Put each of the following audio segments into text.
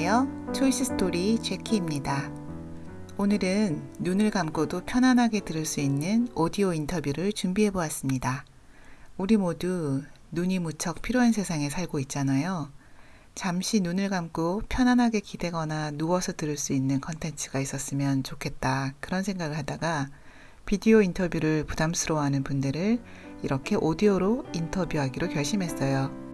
안녕하세요. 초이스 스토리 제키입니다. 오늘은 눈을 감고도 편안하게 들을 수 있는 오디오 인터뷰를 준비해 보았습니다. 우리 모두 눈이 무척 필요한 세상에 살고 있잖아요. 잠시 눈을 감고 편안하게 기대거나 누워서 들을 수 있는 컨텐츠가 있었으면 좋겠다. 그런 생각을 하다가 비디오 인터뷰를 부담스러워하는 분들을 이렇게 오디오로 인터뷰하기로 결심했어요.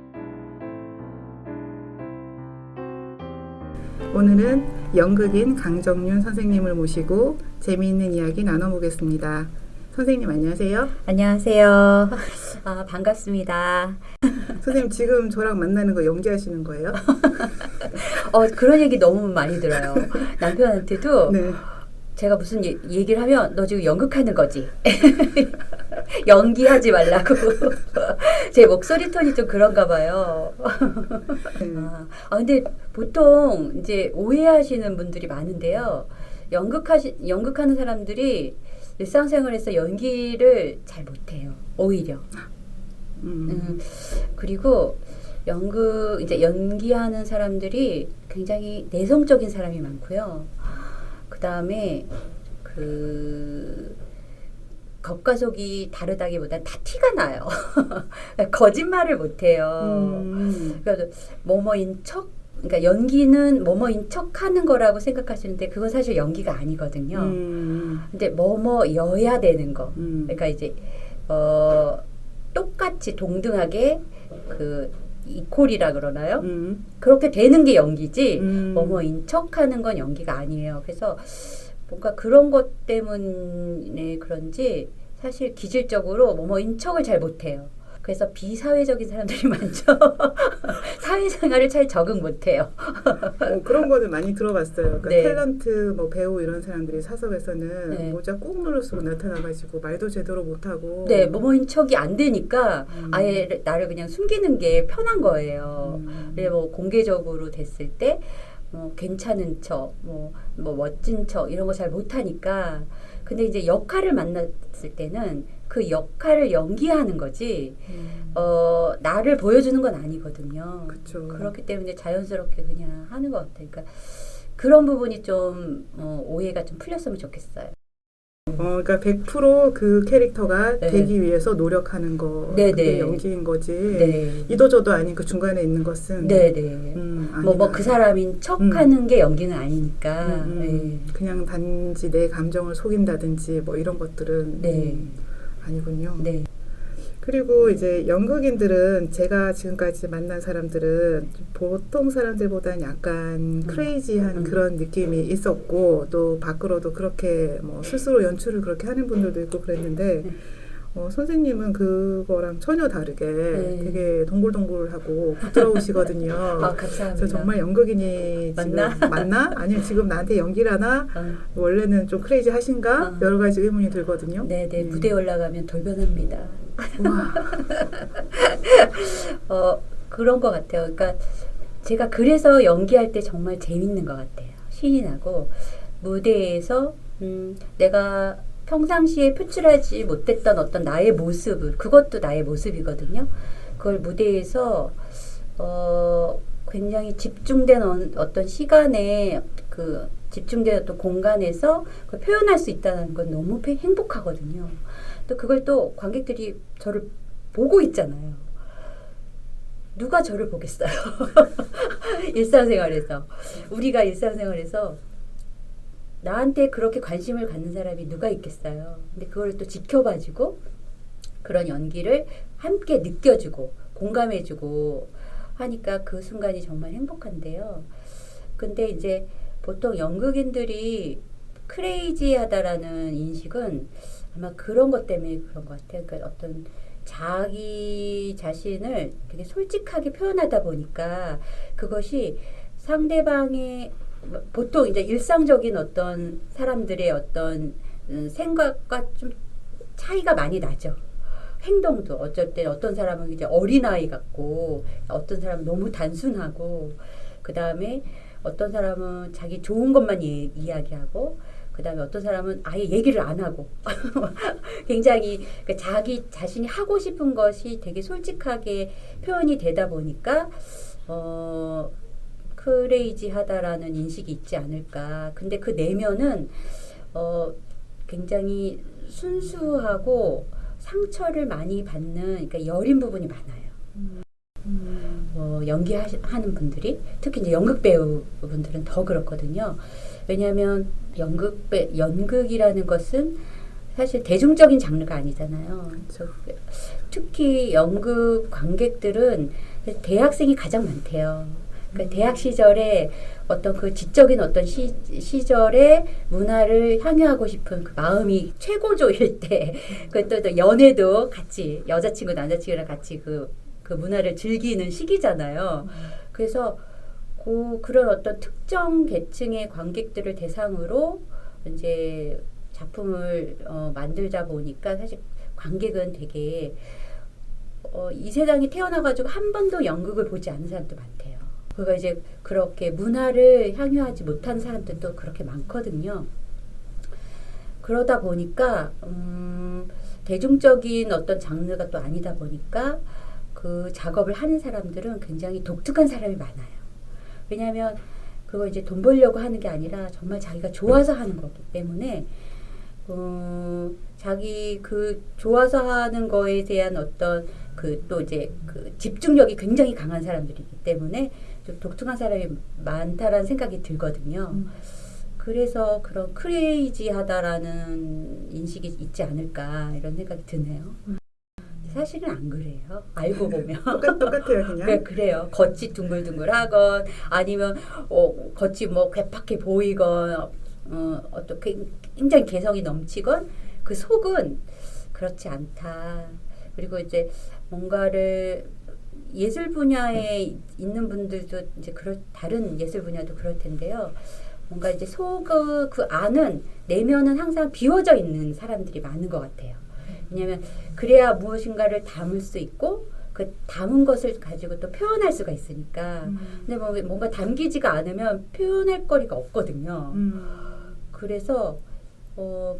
오늘은 연극인 강정윤 선생님을 모시고 재미있는 이야기 나눠보겠습니다. 선생님 안녕하세요. 안녕하세요. 반갑습니다. 선생님 지금 저랑 만나는 거 연기하시는 거예요? 그런 얘기 너무 많이 들어요. 남편한테도 네. 제가 무슨 얘기를 하면 너 지금 연극하는 거지? 연기하지 말라고. 제 목소리 톤이 좀 그런가 봐요. 근데 보통 이제 오해하시는 분들이 많은데요. 연극하는 사람들이 일상생활에서 연기를 잘 못해요. 오히려. 그리고 이제 연기하는 사람들이 굉장히 내성적인 사람이 많고요. 그 다음에 겉과 속이 다르다기보다 다 티가 나요. 거짓말을 못해요. 그러니까 뭐뭐인 척, 그러니까 연기는 뭐뭐인 척하는 거라고 생각하시는데 그건 사실 연기가 아니거든요. 근데 뭐뭐여야 되는 거, 그러니까 이제 똑같이 동등하게 이퀄이라 그러나요? 그렇게 되는 게 연기지 뭐뭐인 척하는 건 연기가 아니에요. 그래서 뭔가 그런 것 때문에 그런지 사실 기질적으로 뭐뭐인 척을 잘 못해요. 그래서 비사회적인 사람들이 많죠. 사회생활을 잘 적응 못해요. 그런 거는 많이 들어봤어요. 그러니까 네. 탤런트, 배우 이런 사람들이 사석에서는 네. 모자 꾹 누르고 나타나가지고 말도 제대로 못하고. 네, 뭐뭐인 척이 안 되니까 아예 나를 그냥 숨기는 게 편한 거예요. 뭐 공개적으로 됐을 때 괜찮은 척, 뭐 멋진 척 이런 거 잘 못하니까. 근데 이제 역할을 만났을 때는 그 역할을 연기하는 거지 나를 보여주는 건 아니거든요. 그쵸. 그렇기 때문에 자연스럽게 그냥 하는 것 같아요. 그러니까 그런 부분이 좀 오해가 좀 풀렸으면 좋겠어요. 그러니까 100% 그 캐릭터가 네. 되기 위해서 노력하는 거, 네, 그게 네. 연기인 거지. 네. 이도저도 아닌 그 중간에 있는 것은 네네. 그 사람인 척하는 게 연기는 아니니까. 네. 그냥 단지 내 감정을 속인다든지 뭐 이런 것들은 네. 아니군요. 네. 그리고 이제 연극인들은 제가 지금까지 만난 사람들은 보통 사람들보다는 약간 크레이지한 그런 느낌이 있었고 또 밖으로도 그렇게 뭐 스스로 연출을 그렇게 하는 분들도 있고 그랬는데 선생님은 그거랑 전혀 다르게 되게 동글동글하고 부드러우시거든요. 감사합니다. 그래서 정말 연극인이 맞나? 지금 맞나? 아니면 지금 나한테 연기를 하나? 원래는 좀 크레이지 하신가? 여러 가지 의문이 들거든요. 네네. 무대에 올라가면 돌변합니다. 그런 것 같아요. 그러니까 제가 그래서 연기할 때 정말 재밌는 것 같아요. 신이 나고 무대에서 내가 평상시에 표출하지 못했던 어떤 나의 모습을, 그것도 나의 모습이거든요. 그걸 무대에서 굉장히 집중된 어떤 시간에 집중된 어떤 공간에서 그걸 표현할 수 있다는 건 너무 행복하거든요. 또 그걸 또 관객들이 저를 보고 있잖아요. 누가 저를 보겠어요? 우리가 일상생활에서 나한테 그렇게 관심을 갖는 사람이 누가 있겠어요. 근데 그걸 또 지켜봐주고 그런 연기를 함께 느껴주고 공감해주고 하니까 그 순간이 정말 행복한데요. 근데 이제 보통 연극인들이 크레이지하다라는 인식은 아마 그런 것 때문에 그런 것 같아요. 그러니까 어떤 자기 자신을 되게 솔직하게 표현하다 보니까 그것이 상대방의 보통 이제 일상적인 어떤 사람들의 어떤 생각과 좀 차이가 많이 나죠. 행동도 어쩔 때 어떤 사람은 이제 어린아이 같고 어떤 사람은 너무 단순하고 그 다음에 어떤 사람은 자기 좋은 것만 이야기하고 그 다음에 어떤 사람은 아예 얘기를 안 하고 굉장히 자기 자신이 하고 싶은 것이 되게 솔직하게 표현이 되다 보니까 크레이지하다라는 인식이 있지 않을까. 근데 그 내면은 굉장히 순수하고 상처를 많이 받는, 그러니까 여린 부분이 많아요. 연기하는 분들이, 특히 이제 연극 배우분들은 더 그렇거든요. 왜냐하면 연극이라는 것은 사실 대중적인 장르가 아니잖아요. 그렇죠. 특히 연극 관객들은 대학생이 가장 많대요. 그러니까 대학 시절에 어떤 그 지적인 어떤 시절의 문화를 향유하고 싶은 그 마음이 최고조일 때, 또 연애도 같이 여자친구 남자친구랑 같이 그 문화를 즐기는 시기잖아요. 그래서 그런 어떤 특정 계층의 관객들을 대상으로 이제 작품을 만들다 보니까 사실 관객은 되게 이 세상에 태어나가지고 한 번도 연극을 보지 않은 사람도 많대요. 그러니까 이제 그렇게 문화를 향유하지 못한 사람들도 그렇게 많거든요. 그러다 보니까 대중적인 어떤 장르가 또 아니다 보니까 그 작업을 하는 사람들은 굉장히 독특한 사람이 많아요. 왜냐하면 그거 이제 돈 벌려고 하는 게 아니라 정말 자기가 좋아서 하는 거기 때문에 자기 그 좋아서 하는 거에 대한 어떤 또 이제 그 집중력이 굉장히 강한 사람들이기 때문에 좀 독특한 사람이 많다라는 생각이 들거든요. 그래서 그런 크레이지하다라는 인식이 있지 않을까 이런 생각이 드네요. 사실은 안 그래요. 알고 보면 똑같아요, 그냥. 그래요. 겉이 둥글둥글하건 아니면 겉이 뭐 괴팍해 보이건 어떤 굉장히 개성이 넘치건 그 속은 그렇지 않다. 그리고 이제 뭔가를 예술 분야에 있는 분들도 이제 다른 예술 분야도 그럴 텐데요. 뭔가 이제 그 안은 내면은 항상 비워져 있는 사람들이 많은 것 같아요. 왜냐하면 그래야 무엇인가를 담을 수 있고 그 담은 것을 가지고 또 표현할 수가 있으니까. 근데 뭔가 담기지가 않으면 표현할 거리가 없거든요. 그래서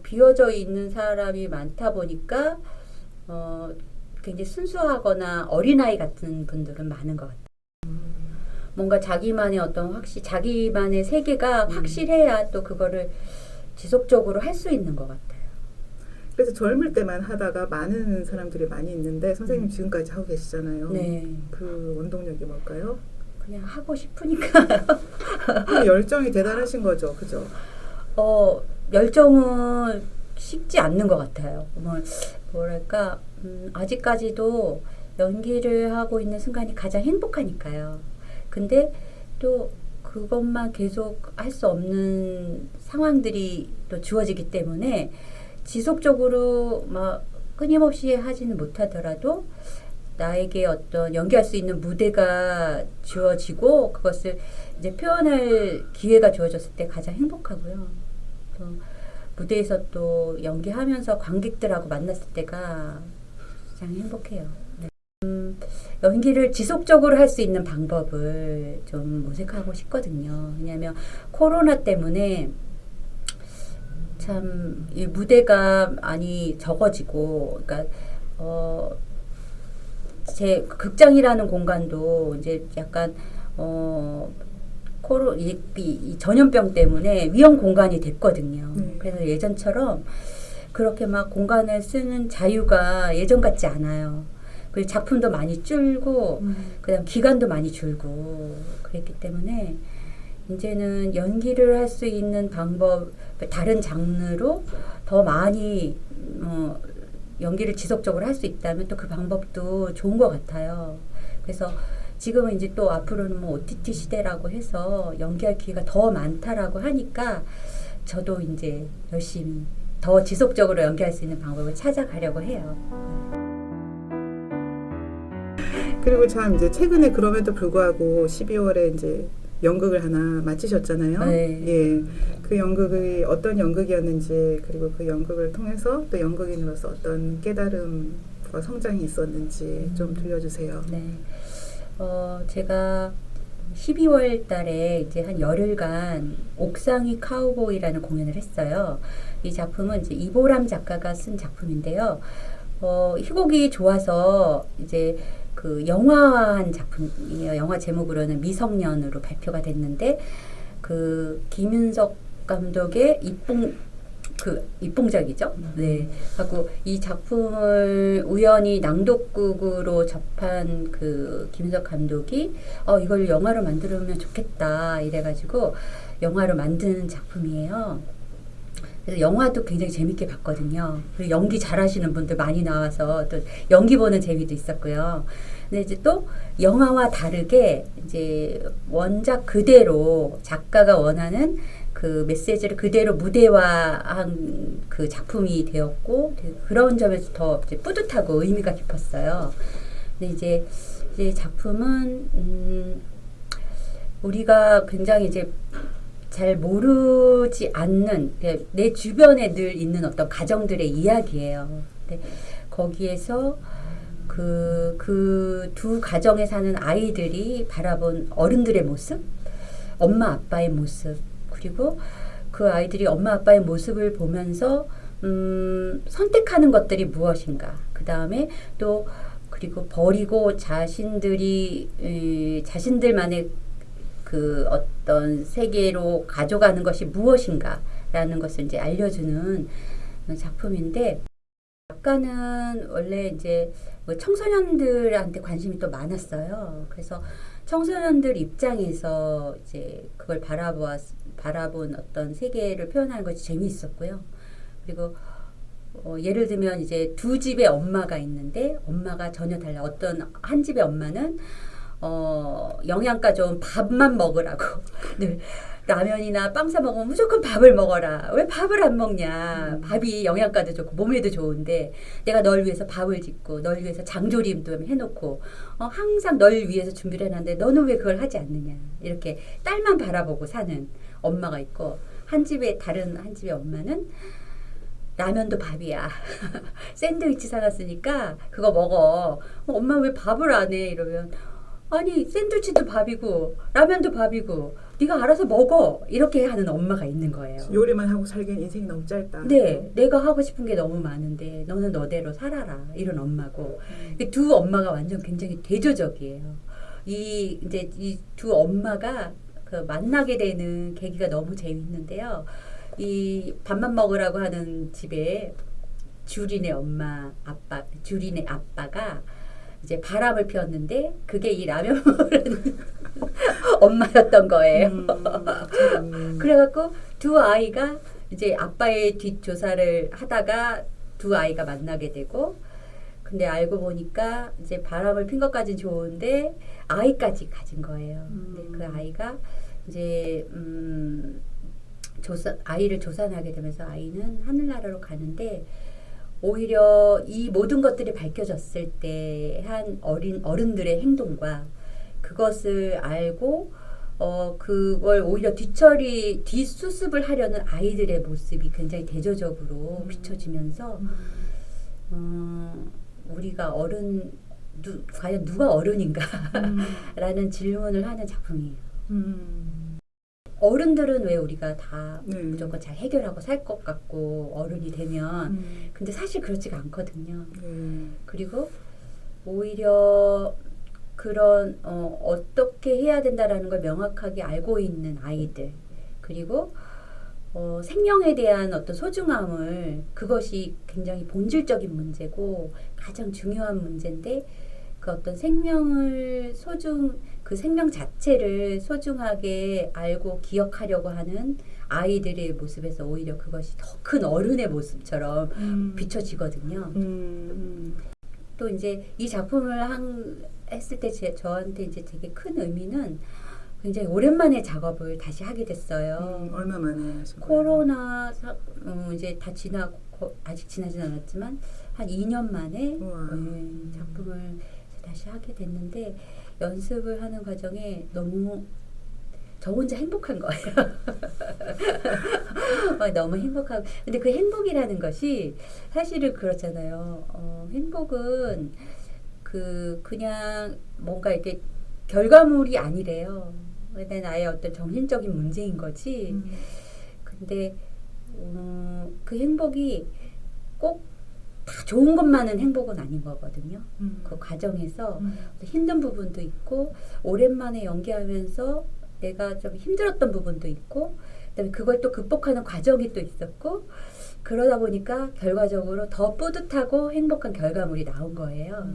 비워져 있는 사람이 많다 보니까 굉장히 순수하거나 어린아이 같은 분들은 많은 것 같아요. 뭔가 자기만의 자기만의 세계가 확실해야 또 그거를 지속적으로 할 수 있는 것 같아요. 그래서 젊을 때만 하다가 많은 사람들이 많이 있는데 선생님 지금까지 하고 계시잖아요. 네. 그 원동력이 뭘까요? 그냥 하고 싶으니까. 그 열정이 대단하신 거죠, 그죠? 열정은 식지 않는 것 같아요. 뭐랄까, 아직까지도 연기를 하고 있는 순간이 가장 행복하니까요. 근데 또 그것만 계속 할 수 없는 상황들이 또 주어지기 때문에 지속적으로 막 끊임없이 하지는 못하더라도 나에게 어떤 연기할 수 있는 무대가 주어지고 그것을 이제 표현할 기회가 주어졌을 때 가장 행복하고요. 또 무대에서 또 연기하면서 관객들하고 만났을 때가 가장 행복해요. 네. 연기를 지속적으로 할 수 있는 방법을 좀 모색하고 싶거든요. 왜냐하면 코로나 때문에 참 이 무대가 많이 적어지고, 그러니까 제 극장이라는 공간도 이제 약간 이 전염병 때문에 위험 공간이 됐거든요. 그래서 예전처럼 그렇게 막 공간을 쓰는 자유가 예전 같지 않아요. 그리고 작품도 많이 줄고, 그다음 기간도 많이 줄고 그랬기 때문에 이제는 연기를 할 수 있는 방법, 다른 장르로 더 많이 연기를 지속적으로 할 수 있다면 또 그 방법도 좋은 것 같아요. 그래서 지금은 이제 또 앞으로는 뭐 OTT 시대라고 해서 연기할 기회가 더 많다라고 하니까 저도 이제 열심히 더 지속적으로 연기할 수 있는 방법을 찾아가려고 해요. 그리고 참 이제 최근에 그럼에도 불구하고 12월에 이제 연극을 하나 마치셨잖아요. 네. 예, 그 연극이 어떤 연극이었는지, 그리고 그 연극을 통해서 또 연극인으로서 어떤 깨달음과 성장이 있었는지 좀 들려주세요. 네. 제가 12월 달에 이제 한 열흘간 옥상이 카우보이라는 공연을 했어요. 이 작품은 이제 이보람 작가가 쓴 작품인데요. 희곡이 좋아서 이제 그 영화한 작품이에요. 영화 제목으로는 미성년으로 발표가 됐는데 그 김윤석 감독의 입봉작이죠. 네. 하고 이 작품을 우연히 낭독극으로 접한 그 김윤석 감독이 이걸 영화로 만들면 좋겠다 이래가지고 영화로 만든 작품이에요. 그래서 영화도 굉장히 재밌게 봤거든요. 그리고 연기 잘하시는 분들 많이 나와서 또 연기 보는 재미도 있었고요. 근데 이제 또 영화와 다르게 이제 원작 그대로 작가가 원하는 그 메시지를 그대로 무대화한 그 작품이 되었고 그런 점에서 더 이제 뿌듯하고 의미가 깊었어요. 근데 이제 작품은 우리가 굉장히 이제 잘 모르지 않는 내 주변에 늘 있는 어떤 가정들의 이야기예요. 근데 거기에서 그 두 가정에 사는 아이들이 바라본 어른들의 모습, 엄마 아빠의 모습, 그리고 그 아이들이 엄마 아빠의 모습을 보면서 선택하는 것들이 무엇인가. 그 다음에 또 그리고 버리고 자신들만의 그 어떤 세계로 가져가는 것이 무엇인가라는 것을 이제 알려주는 작품인데 작가는 원래 이제 청소년들한테 관심이 또 많았어요. 그래서 청소년들 입장에서 이제 그걸 바라본 어떤 세계를 표현하는 것이 재미있었고요. 그리고 예를 들면 이제 두 집의 엄마가 있는데 엄마가 전혀 달라. 어떤 한 집의 엄마는 영양가 좋은 밥만 먹으라고 늘 라면이나 빵 사 먹으면 무조건 밥을 먹어라. 왜 밥을 안 먹냐. 밥이 영양가도 좋고 몸에도 좋은데 내가 널 위해서 밥을 짓고 널 위해서 장조림도 해놓고 항상 널 위해서 준비를 해놨는데 너는 왜 그걸 하지 않느냐. 이렇게 딸만 바라보고 사는 엄마가 있고 다른 한 집의 엄마는 라면도 밥이야. 샌드위치 사놨으니까 그거 먹어. 엄마 왜 밥을 안 해? 이러면 아니 샌드위치도 밥이고 라면도 밥이고 네가 알아서 먹어 이렇게 하는 엄마가 있는 거예요. 요리만 하고 살기엔 인생이 너무 짧다. 네, 내가 하고 싶은 게 너무 많은데 너는 너대로 살아라 이런 엄마고 두 엄마가 완전 굉장히 대조적이에요. 이 두 엄마가 그 만나게 되는 계기가 너무 재밌는데요. 이 밥만 먹으라고 하는 집에 주린의 아빠가 이제 바람을 피웠는데 그게 이 라면 먹으라는 엄마였던 거예요. 그래갖고 두 아이가 이제 아빠의 뒷조사를 하다가 두 아이가 만나게 되고 근데 알고 보니까 이제 바람을 핀 것까지는 좋은데 아이까지 가진 거예요. 근데 그 아이가 이제 아이를 조산하게 되면서 아이는 하늘나라로 가는데 오히려 이 모든 것들이 밝혀졌을 때 한 어른들의 행동과 그것을 알고 그걸 오히려 뒷수습을 하려는 아이들의 모습이 굉장히 대조적으로 비춰지면서 우리가 과연 누가 어른인가 라는 질문을 하는 작품이에요. 어른들은 왜 우리가 다 무조건 잘 해결하고 살 것 같고 어른이 되면 근데 사실 그렇지가 않거든요. 그리고 오히려 그런 어떻게 해야 된다라는 걸 명확하게 알고 있는 아이들 그리고 생명에 대한 어떤 소중함을 그것이 굉장히 본질적인 문제고 가장 중요한 문제인데 그 어떤 그 생명 자체를 소중하게 알고 기억하려고 하는 아이들의 모습에서 오히려 그것이 더 큰 어른의 모습처럼 비춰지거든요. 또 이제 이 작품을 했을 때 저한테 이제 되게 큰 의미는 굉장히 오랜만에 작업을 다시 하게 됐어요. 얼마 만에 하신 거예요? 코로나 이제 다 지나고 아직 지나진 않았지만 한 2년 만에 작품을 다시 하게 됐는데 연습을 하는 과정에 너무 저 혼자 행복한 거예요. 너무 행복하고 근데 그 행복이라는 것이 사실은 그렇잖아요. 행복은 그냥 뭔가 이렇게 결과물이 아니래요. 내 나의 어떤 정신적인 문제인 거지. 근데 그 행복이 꼭 다 좋은 것만은 행복은 아닌 거거든요. 그 과정에서 힘든 부분도 있고 오랜만에 연기하면서 내가 좀 힘들었던 부분도 있고 그다음에 그걸 또 극복하는 과정이 또 있었고 그러다 보니까 결과적으로 더 뿌듯하고 행복한 결과물이 나온 거예요.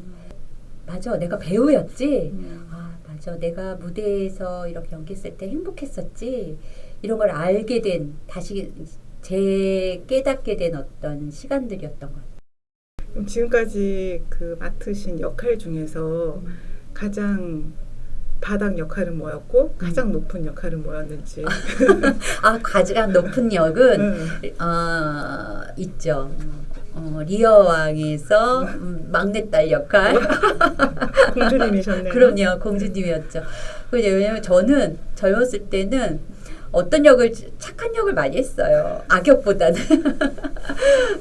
맞아, 내가 배우였지. 아, 맞아, 내가 무대에서 이렇게 연기했을 때 행복했었지. 이런 걸 알게 된 다시 깨닫게 된 어떤 시간들이었던 것 같아요. 그럼 지금까지 그 맡으신 역할 중에서 가장 바닥 역할은 뭐였고 가장 높은 역할은 뭐였는지. 아, 가장 높은 역은 있죠. 리어왕에서 막내딸 역할. 공주님이셨네요. 그럼요, 공주님이었죠. 왜냐면 저는 젊었을 때는 어떤 역을 착한 역을 많이 했어요. 악역보다는.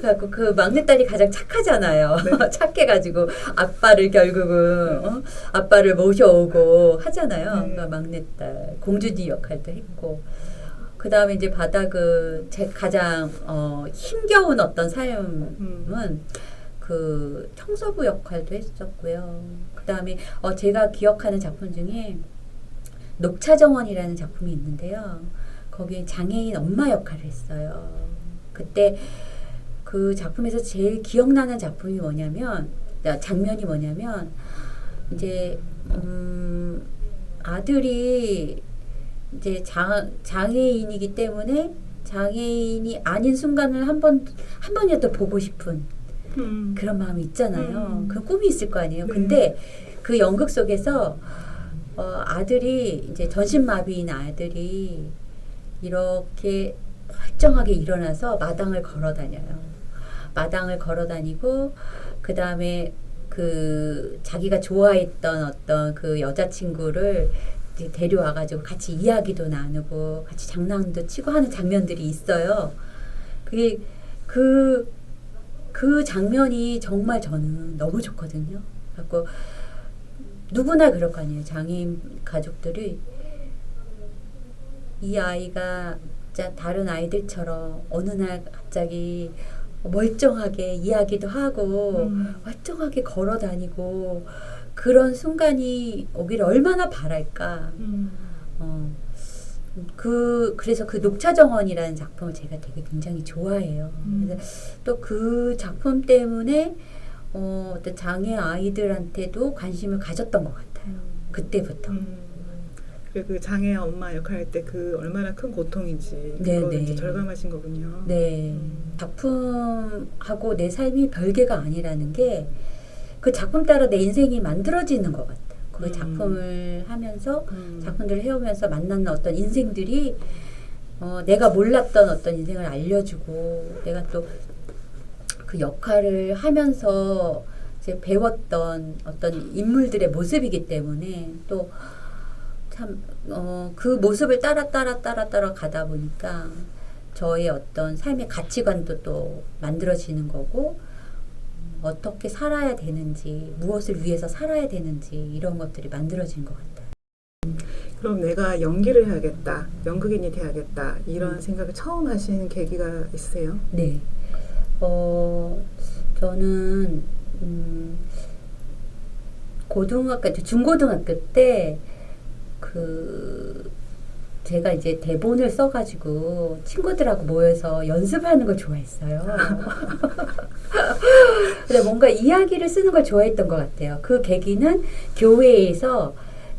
그래갖고 그 막내딸이 가장 착하잖아요. 네. 착해가지고 아빠를 결국은 아빠를 모셔오고 하잖아요. 네. 그 막내딸 공주님 역할도 했고. 그 다음에 이제 바닥은 제 가장 힘겨운 어떤 삶은 그 청소부 역할도 했었고요. 그 다음에 제가 기억하는 작품 중에 녹차정원이라는 작품이 있는데요. 거기에 장애인 엄마 역할을 했어요. 그때 그 작품에서 제일 기억나는 작품이 장면이 뭐냐면 이제 아들이 이제 장애인이기 때문에 장애인이 아닌 순간을 한 번이라도 보고 싶은 그런 마음이 있잖아요. 그런 꿈이 있을 거 아니에요. 네. 근데 그 연극 속에서 아들이 이제 전신마비인 아들이 이렇게 멀쩡하게 일어나서 마당을 걸어 다녀요. 마당을 걸어 다니고 그 다음에 그 자기가 좋아했던 어떤 그 여자친구를 이제 데려와가지고 같이 이야기도 나누고 같이 장난도 치고 하는 장면들이 있어요. 그게 그 장면이 정말 저는 너무 좋거든요. 그래서 누구나 그럴 거 아니에요. 장애인 가족들이 이 아이가 진짜 다른 아이들처럼 어느 날 갑자기 멀쩡하게 이야기도 하고 멀쩡하게 걸어 다니고 그런 순간이 오기를 얼마나 바랄까. 그래서 그 녹차정원이라는 작품을 제가 되게 굉장히 좋아해요. 또 그 작품 때문에 어떤 장애 아이들한테도 관심을 가졌던 것 같아요. 그때부터. 그 장애 엄마 역할할 때 그 얼마나 큰 고통인지 네, 그걸 네. 이제 절감하신 거군요. 네. 작품하고 내 삶이 별개가 아니라는 게 그 작품 따라 내 인생이 만들어지는 것 같아요. 그 작품을 하면서 작품들을 해오면서 만나는 어떤 인생들이 내가 몰랐던 어떤 인생을 알려주고 내가 또 그 역할을 하면서 이제 배웠던 어떤 인물들의 모습이기 때문에 또 참 그 모습을 따라 가다 보니까 저의 어떤 삶의 가치관도 또 만들어지는 거고 어떻게 살아야 되는지 무엇을 위해서 살아야 되는지 이런 것들이 만들어진 것 같아요. 그럼 내가 연기를 해야겠다, 연극인이 돼야겠다 이런 생각을 처음 하신 계기가 있으세요? 네. 저는 중고등학교 때 제가 이제 대본을 써가지고 친구들하고 모여서 연습하는 걸 좋아했어요. 근데 뭔가 이야기를 쓰는 걸 좋아했던 것 같아요. 그 계기는 교회에서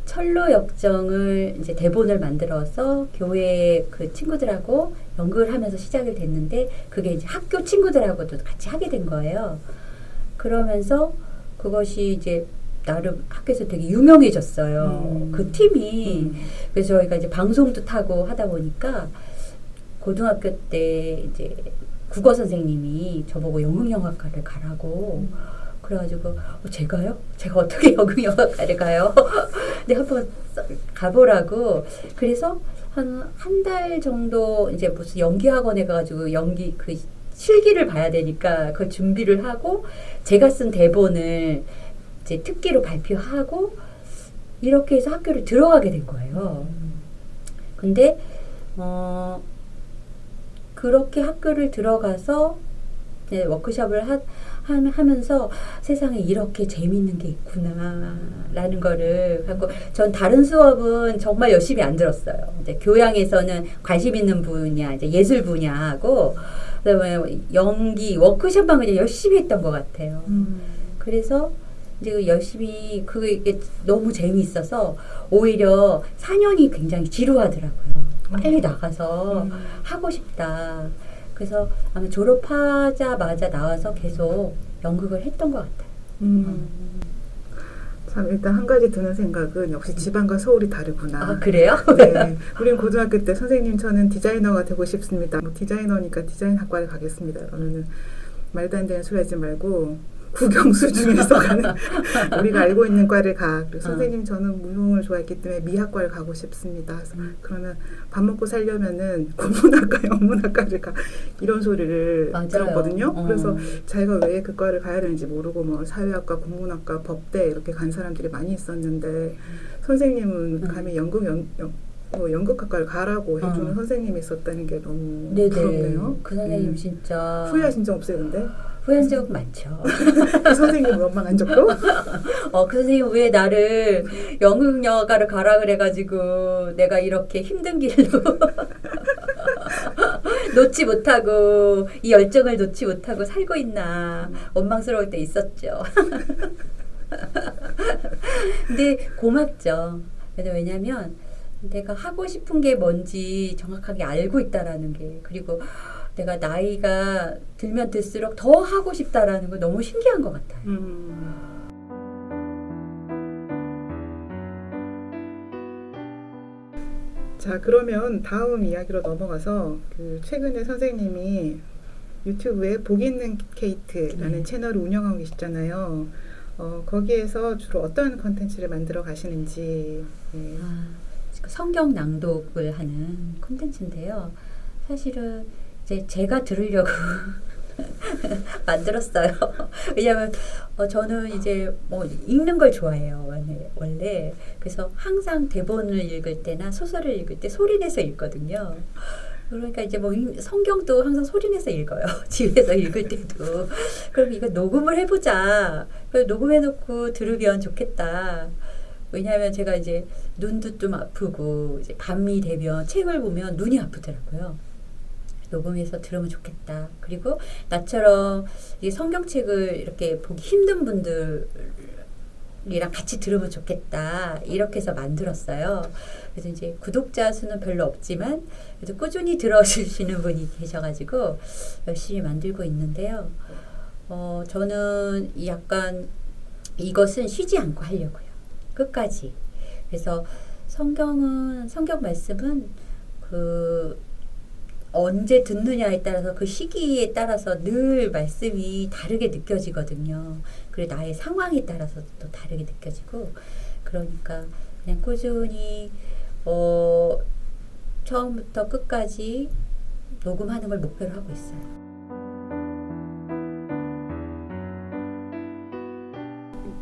철로 역정을 이제 대본을 만들어서 교회 그 친구들하고 연극을 하면서 시작이 됐는데 그게 이제 학교 친구들하고도 같이 하게 된 거예요. 그러면서 그것이 이제 나름 학교에서 되게 유명해졌어요. 그 팀이. 그래서 저희가 이제 방송도 타고 하다 보니까 고등학교 때 이제 국어 선생님이 저보고 연극영화과를 가라고 그래가지고 제가요? 제가 어떻게 연극영화과를 가요? 근데 한번 가보라고. 그래서 한 달 정도 이제 무슨 연기학원에 가가지고 연기 그 실기를 봐야 되니까 그 준비를 하고 제가 쓴 대본을 이제 특기로 발표하고 이렇게 해서 학교를 들어가게 된 거예요. 근데 그렇게 학교를 들어가서 이제 워크숍을 하면서 세상에 이렇게 재밌는 게 있구나라는 거를 하고 전 다른 수업은 정말 열심히 안 들었어요. 이제 교양에서는 관심 있는 분야, 이제 예술 분야하고 그다음에 연기 워크숍만 그냥 열심히 했던 것 같아요. 그래서 이제 열심히 그게 너무 재미있어서 오히려 4년이 굉장히 지루하더라고요. 빨리 나가서 하고 싶다. 그래서 아마 졸업하자마자 나와서 계속 연극을 했던 것 같아요. 참 일단 한 가지 드는 생각은 역시 지방과 서울이 다르구나. 아 그래요? 네, 우린 고등학교 때 선생님 저는 디자이너가 되고 싶습니다. 뭐 디자이너니까 디자인 학과를 가겠습니다. 그러면은 말도 안 되는 소리 하지 말고 국영수 중에서 가는 우리가 알고 있는 과를 가. 그리고 선생님 저는 무용을 좋아했기 때문에 미학과를 가고 싶습니다. 그래서 그러면 밥 먹고 살려면은 국문학과, 영문학과를 가. 이런 소리를 맞아요. 들었거든요. 그래서 자기가 왜 그 과를 가야 되는지 모르고 뭐 사회학과, 국문학과, 법대 이렇게 간 사람들이 많이 있었는데 선생님은 감히 연극학과를 가라고 해주는 선생님이 있었다는 게 너무 네네. 부럽네요. 그 선생님 진짜 후회하신 적 없어요, 근데? 후회한 적 많죠. 그 선생님 원망한 적도? 그 선생님 왜 나를 연극영화과를 가라 그래가지고 내가 이렇게 힘든 길로 놓지 못하고 이 열정을 놓지 못하고 살고 있나 원망스러울 때 있었죠. 근데 고맙죠. 왜냐면 내가 하고 싶은 게 뭔지 정확하게 알고 있다라는 게 그리고 내가 나이가 들면 들수록 더 하고 싶다라는 거 너무 신기한 것 같아요. 자, 그러면 다음 이야기로 넘어가서 그 최근에 선생님이 유튜브에 복 있는 케이트라는 채널을 운영하고 계시잖아요. 거기에서 주로 어떤 컨텐츠를 만들어 가시는지. 네. 성경 낭독을 하는 콘텐츠인데요. 사실은 이제 제가 들으려고 만들었어요. 왜냐하면 저는 이제 뭐 읽는 걸 좋아해요. 원래 그래서 항상 대본을 읽을 때나 소설을 읽을 때 소리내서 읽거든요. 그러니까 이제 뭐 성경도 항상 소리내서 읽어요. 집에서 읽을 때도. 그럼 이거 녹음을 해보자. 녹음해놓고 들으면 좋겠다. 왜냐하면 제가 이제 눈도 좀 아프고 이제 밤이 되면 책을 보면 눈이 아프더라고요. 녹음해서 들으면 좋겠다. 그리고 나처럼 이 성경책을 이렇게 보기 힘든 분들이랑 같이 들으면 좋겠다. 이렇게 해서 만들었어요. 그래서 이제 구독자 수는 별로 없지만 그래도 꾸준히 들어주시는 분이 계셔가지고 열심히 만들고 있는데요. 저는 약간 이것은 쉬지 않고 하려고요. 끝까지. 그래서 성경 말씀은 언제 듣느냐에 따라서 그 시기에 따라서 늘 말씀이 다르게 느껴지거든요. 그리고 나의 상황에 따라서 또 다르게 느껴지고 그러니까 그냥 꾸준히 처음부터 끝까지 녹음하는 걸 목표로 하고 있어요.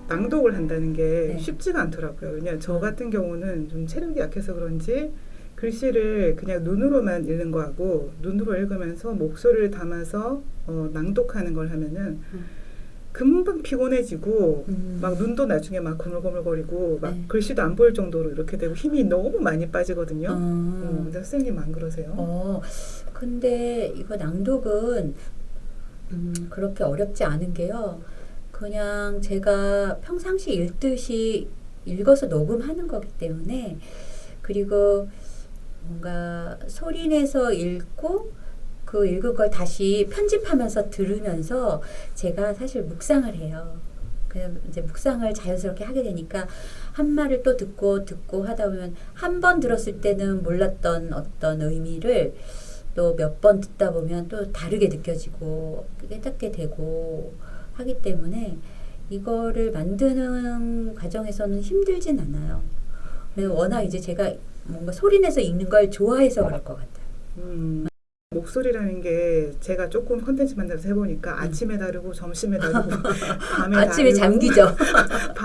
낭독을 한다는 게 네. 쉽지가 않더라고요. 왜냐면 저 같은 경우는 좀 체력이 약해서 그런지 글씨를 그냥 눈으로만 읽는 거하고 눈으로 읽으면서 목소리를 담아서 낭독하는 걸 하면은 금방 피곤해지고 막 눈도 나중에 막 거물거물거리고 막 글씨도 안 보일 정도로 이렇게 되고 힘이 너무 많이 빠지거든요. 근데 선생님 안 그러세요? 근데 이거 낭독은 그렇게 어렵지 않은 게요. 그냥 제가 평상시 읽듯이 읽어서 녹음하는 거기 때문에 그리고 뭔가 소리내서 읽고 그 읽은 걸 다시 편집하면서 들으면서 제가 사실 묵상을 해요. 그냥 이제 묵상을 자연스럽게 하게 되니까 한 말을 또 듣고 하다 보면 한 번 들었을 때는 몰랐던 어떤 의미를 또 몇 번 듣다 보면 또 다르게 느껴지고 깨닫게 되고 하기 때문에 이거를 만드는 과정에서는 힘들진 않아요. 그래서 워낙 이제 제가 뭔가 소리내서 읽는 걸 좋아해서 그럴 것 같아요. 목소리라는 게 제가 조금 컨텐츠 만들어서 해보니까 아침에 다르고 점심에 다르고 밤에 아침에 다르고 잠기죠.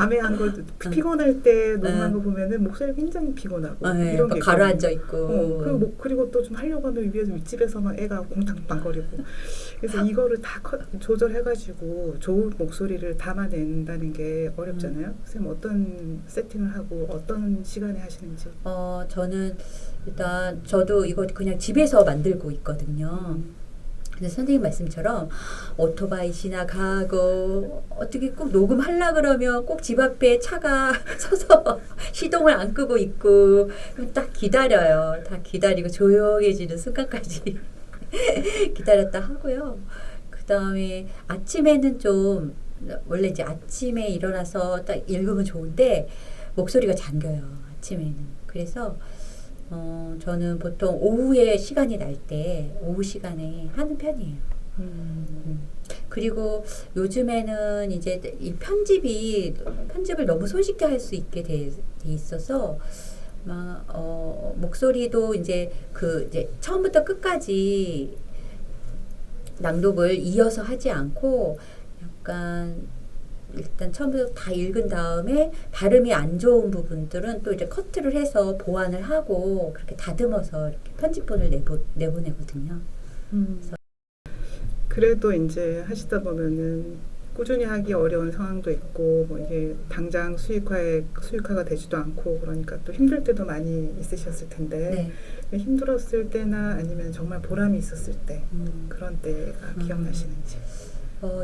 밤에 한 거 피곤할 때 녹음한 거 보면은 목소리가 굉장히 피곤하고 이런 게 가라앉아 있고. 그리고 또 좀 하려고 하면 위에서 윗집에서 막 애가 공당당거리고 그래서 이거를 다 조절해가지고 좋은 목소리를 담아낸다는 게 어렵잖아요. 선생님 어떤 세팅을 하고 어떤 시간에 하시는지? 저는 일단 저도 이거 그냥 집에서 만들고 있거든요. 근데 선생님 말씀처럼 오토바이 지나가고 어떻게 꼭 녹음하려 그러면 꼭 집 앞에 차가 서서 시동을 안 끄고 있고 그럼 딱 기다려요. 다 기다리고 조용해지는 순간까지 기다렸다 하고요. 그 다음에 아침에는 좀 원래 이제 아침에 일어나서 딱 읽으면 좋은데 목소리가 잠겨요. 아침에는. 그래서 저는 보통 오후에 시간이 날 때 오후 시간에 하는 편이에요. 그리고 요즘에는 이제 이 편집을 너무 손쉽게 할 수 있게 돼 있어서 목소리도 이제 이제 처음부터 끝까지 낭독을 이어서 하지 않고 약간 일단 처음부터 다 읽은 다음에 발음이 안 좋은 부분들은 또 이제 커트를 해서 보완을 하고 그렇게 다듬어서 이렇게 편집본을 내보내거든요. 그래도 이제 하시다 보면은 꾸준히 하기 어려운 상황도 있고 뭐 이게 당장 수익화가 되지도 않고 그러니까 또 힘들 때도 많이 있으셨을 텐데 힘들었을 때나 아니면 정말 보람이 있었을 때 그런 때가 기억나시는지?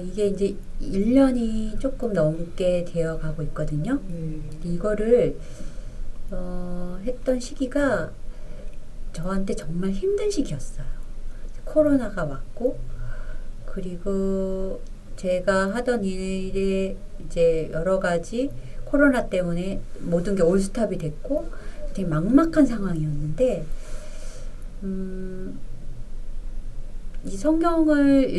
이게 이제 1년이 조금 넘게 되어 가고 있거든요. 이거를 했던 시기가 저한테 정말 힘든 시기였어요. 코로나가 왔고 그리고 제가 하던 일에 이제 여러 가지 코로나 때문에 모든 게 올스톱이 됐고 되게 막막한 상황이었는데 이 성경을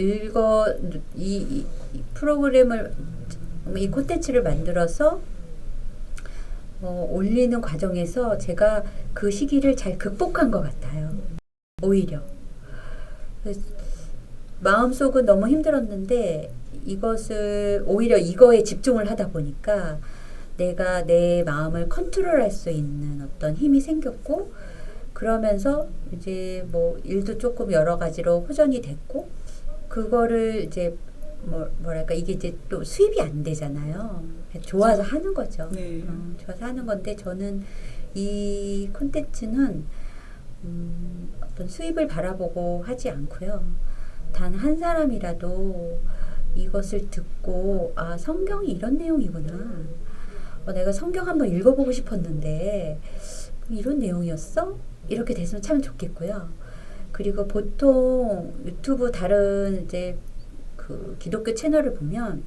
이 프로그램을 이 콘텐츠를 만들어서 올리는 과정에서 제가 그 시기를 잘 극복한 것 같아요. 오히려 마음속은 너무 힘들었는데 이것을 오히려 이거에 집중을 하다 보니까 내가 내 마음을 컨트롤할 수 있는 어떤 힘이 생겼고 그러면서 이제 뭐 일도 조금 여러 가지로 호전이 됐고 그거를 이제 뭐랄까 이게 이제 또 수입이 안 되잖아요. 좋아서 하는 거죠. 좋아서 하는 건데 저는 이 콘텐츠는 어떤 수입을 바라보고 하지 않고요. 단 한 사람이라도 이것을 듣고 성경이 이런 내용이구나. 내가 성경 한번 읽어보고 싶었는데 이런 내용이었어? 이렇게 됐으면 참 좋겠고요. 그리고 보통 유튜브 다른 이제 그 기독교 채널을 보면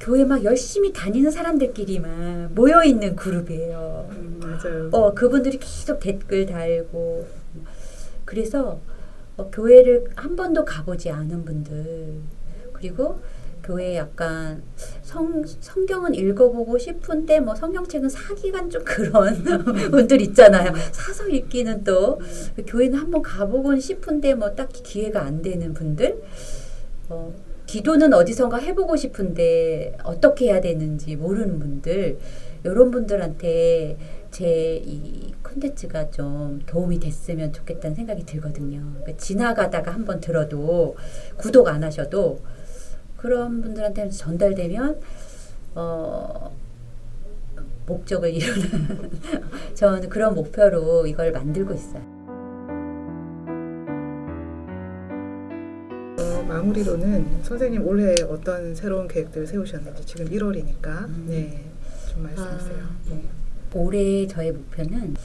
교회 막 열심히 다니는 사람들끼리만 모여 있는 그룹이에요. 맞아요. 그분들이 계속 댓글 달고 그래서 교회를 한 번도 가보지 않은 분들 그리고 교회에 약간 성경은 읽어보고 싶은데 뭐 성경책은 사기가 좀 그런 분들 있잖아요. 사서 읽기는 또 교회는 한번 가보곤 싶은데 뭐 딱히 기회가 안 되는 분들 기도는 어디선가 해보고 싶은데 어떻게 해야 되는지 모르는 분들 이런 분들한테 제 이 콘텐츠가 좀 도움이 됐으면 좋겠다는 생각이 들거든요. 그러니까 지나가다가 한번 들어도 구독 안 하셔도 그런 분들한테 전달되면 목적을 이루는 저는 그런 목표로 이걸 만들고 있어요. 마무리로는 선생님 올해 어떤 새로운 계획들 세우셨는지 지금 1월이니까 좀 말씀해주세요. 올해 저의 목표는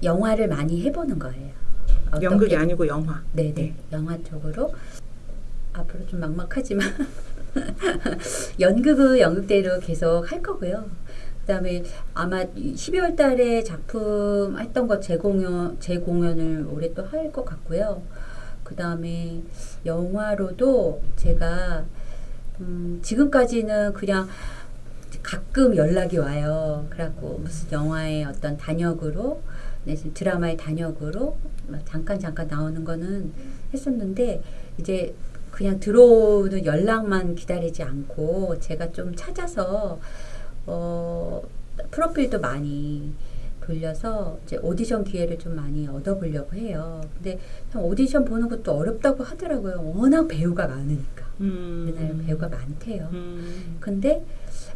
영화를 많이 해보는 거예요. 연극이 아니고 영화. 네네. 영화 쪽으로 앞으로 좀 막막하지만 연극은 연극대로 계속 할 거고요. 그다음에 아마 12월 달에 작품 했던 거 재공연을 올해 또 할 것 같고요. 그다음에 영화로도 제가 지금까지는 그냥 가끔 연락이 와요. 그래갖고 무슨 영화의 어떤 단역으로, 드라마의 단역으로 잠깐 나오는 거는 했었는데 이제 그냥 들어오는 연락만 기다리지 않고 제가 좀 찾아서 프로필도 많이 돌려서 이제 오디션 기회를 좀 많이 얻어보려고 해요. 근데 참 오디션 보는 것도 어렵다고 하더라고요. 워낙 배우가 많으니까. 우리나라 배우가 많대요. 근데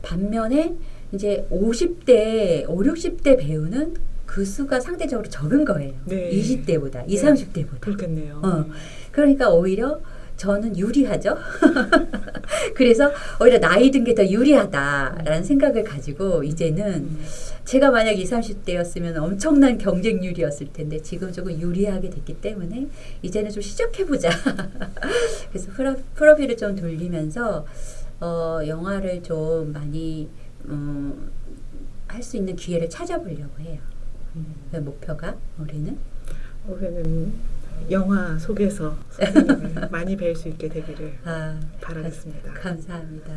반면에 이제 50대, 5, 60대 배우는 그 수가 상대적으로 적은 거예요. 네. 20대보다, 20, 네. 30대보다. 그렇겠네요. 그러니까 오히려 저는 유리하죠. 그래서 오히려 나이 든 게 더 유리하다라는 생각을 가지고 이제는 제가 만약 20, 30대였으면 엄청난 경쟁률이었을 텐데 지금 조금 유리하게 됐기 때문에 이제는 좀 시작해보자. 그래서 프로필을 좀 돌리면서 영화를 좀 많이 할 수 있는 기회를 찾아보려고 해요. 그 목표가 올해는. 올해는 영화 속에서 선생님을 많이 뵐 수 있게 되기를 바라겠습니다. 감사합니다.